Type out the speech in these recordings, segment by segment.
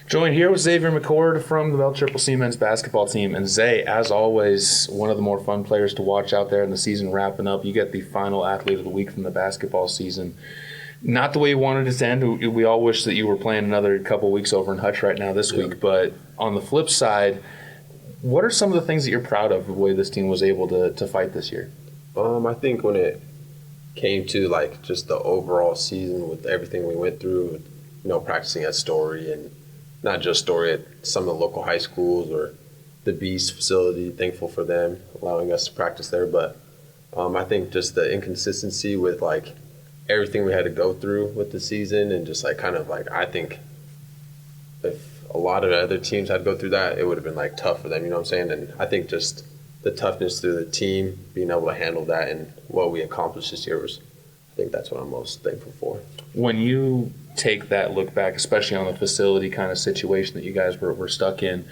Joined here with Xavier McCord from the Bell Triple C men's basketball team. And Zay, as always, one of the more fun players to watch out there in the season wrapping up. You get the final athlete of the week from the basketball season. Not the way you wanted it to end. We all wish that you were playing another couple weeks over in Hutch right now this week. But on the flip side, what are some of the things that you're proud of the way this team was able to fight this year? I think when it came to like just the overall season with everything we went through, practicing at Story and not just Story, at some of the local high schools or the Beast facility, thankful for them allowing us to practice there. But I think just the inconsistency with like everything we had to go through with the season and just like kind of like, I think if a lot of other teams had to go through that, it would have been like tough for them, you know what I'm saying? And I think just the toughness through the team, being able to handle that and what we accomplished this year was, I think that's what I'm most thankful for. When you take that look back, especially on the facility kind of situation that you guys were stuck in,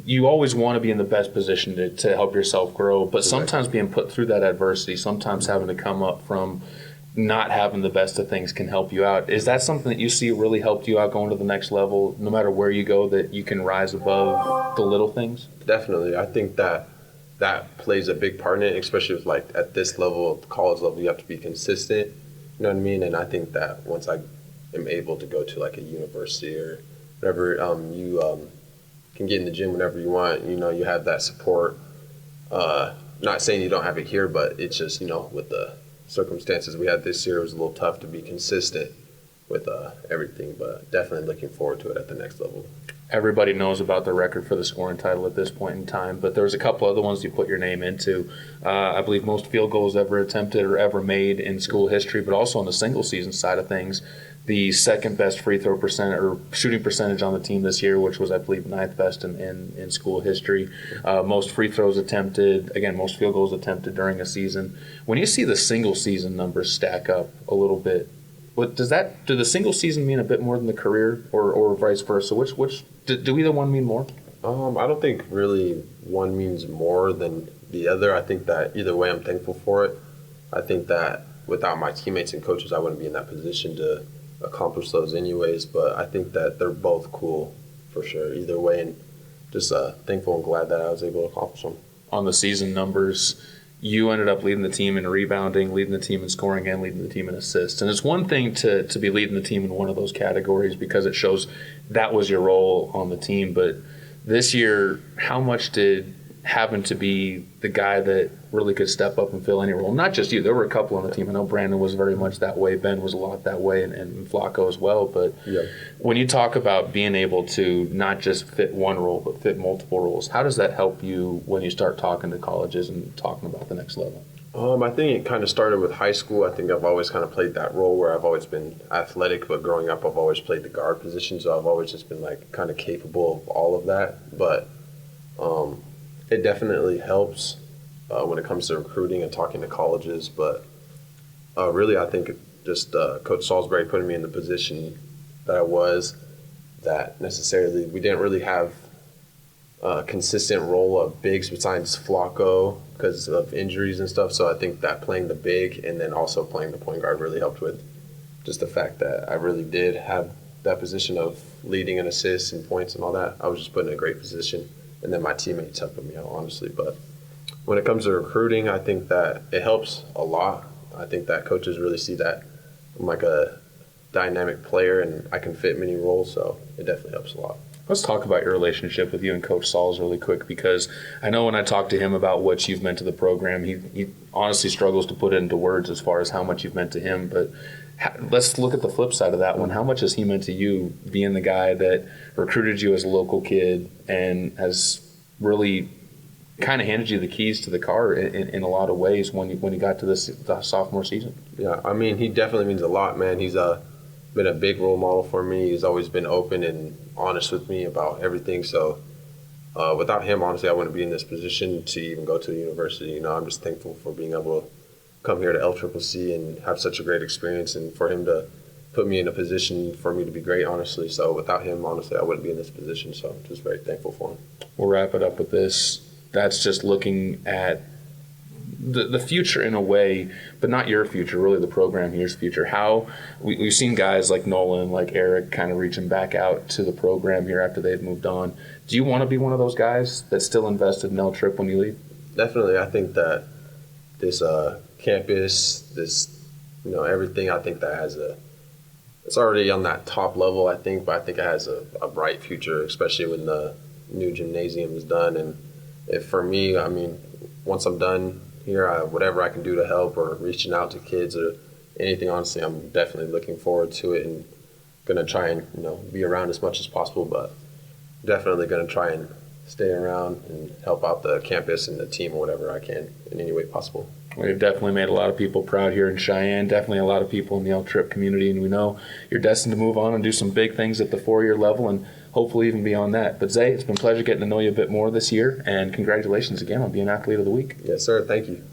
you always want to be in the best position to help yourself grow, but sometimes being put through that adversity, sometimes having to come up from not having the best of things can help you out. Is that something that you see really helped you out going to the next level, no matter where you go, that you can rise above the little things? Definitely. I think that plays a big part in it, especially with like at this level, college level, you have to be consistent. You know what I mean? And I think that once I am able to go to like a university or whatever, you can get in the gym whenever you want. You have that support. Not saying you don't have it here, but it's just, with the circumstances we had this year, it was a little tough to be consistent with everything, but definitely looking forward to it at the next level. Everybody knows about the record for the scoring title at this point in time, but there was a couple other ones you put your name into. I believe most field goals ever attempted or ever made in school history, but also on the single season side of things, the second best free throw percent or shooting percentage on the team this year, which was, I believe, ninth best in school history. Most free throws attempted, again, most field goals attempted during a season. When you see the single season numbers stack up a little bit, do the single season mean a bit more than the career, or vice versa? Which do either one mean more? I don't think really one means more than the other. I think that either way, I'm thankful for it. I think that without my teammates and coaches, I wouldn't be in that position to accomplish those anyways. But I think that they're both cool for sure either way, and just thankful and glad that I was able to accomplish them. On the season numbers, you ended up leading the team in rebounding, leading the team in scoring, and leading the team in assists. And it's one thing to be leading the team in one of those categories because it shows that was your role on the team. But this year, how much did having to be the guy that really could step up and fill any role? Not just you. There were a couple on the team. I know Brandon was very much that way. Ben was a lot that way, and Flacco as well. But when you talk about being able to not just fit one role but fit multiple roles, how does that help you when you start talking to colleges and talking about the next level? I think it kind of started with high school. I think I've always kind of played that role where I've always been athletic, but growing up I've always played the guard position, so I've always just been like kind of capable of all of that. But it definitely helps when it comes to recruiting and talking to colleges. But really, I think just Coach Salisbury putting me in the position that I was, that necessarily we didn't really have a consistent role of bigs besides Flacco because of injuries and stuff. So I think that playing the big and then also playing the point guard really helped with just the fact that I really did have that position of leading and assists and points and all that. I was just put in a great position. And then my teammates helping me out, honestly. But when it comes to recruiting, I think that it helps a lot. I think that coaches really see that I'm like a dynamic player and I can fit many roles, so it definitely helps a lot. Let's talk about your relationship with you and Coach Sauls really quick, because I know when I talk to him about what you've meant to the program, he honestly struggles to put it into words as far as how much you've meant to him. But let's look at the flip side of that one. How much has he meant to you, being the guy that recruited you as a local kid and has really kind of handed you the keys to the car in a lot of ways when you got to the sophomore season? Yeah, I mean, he definitely means a lot, man. He's been a big role model for me. He's always been open and honest with me about everything. So without him, honestly, I wouldn't be in this position to even go to the university. I'm just thankful for being able to come here to LCCC and have such a great experience, and for him to put me in a position for me to be great, honestly. So without him, honestly, I wouldn't be in this position. So I'm just very thankful for him. We'll wrap it up with this. That's just looking at the future in a way, but not your future, really the program here's future. How we've seen guys like Nolan, like Eric, kind of reaching back out to the program here after they've moved on. Do you want to be one of those guys that's still invested in L Trip when you leave? Definitely. I think that this campus, this, everything, I think that it's already on that top level, I think, but I think it has a bright future, especially when the new gymnasium is done. And if for me, I mean, once I'm done here, whatever I can do to help or reaching out to kids or anything, honestly, I'm definitely looking forward to it and going to try and, be around as much as possible, but definitely going to try and stay around and help out the campus and the team or whatever I can in any way possible. Well, you've definitely made a lot of people proud here in Cheyenne, definitely a lot of people in the L Trip community, and we know you're destined to move on and do some big things at the 4-year level and hopefully even beyond that. But Zay, it's been a pleasure getting to know you a bit more this year, and congratulations again on being Athlete of the Week. Yes, sir. Thank you.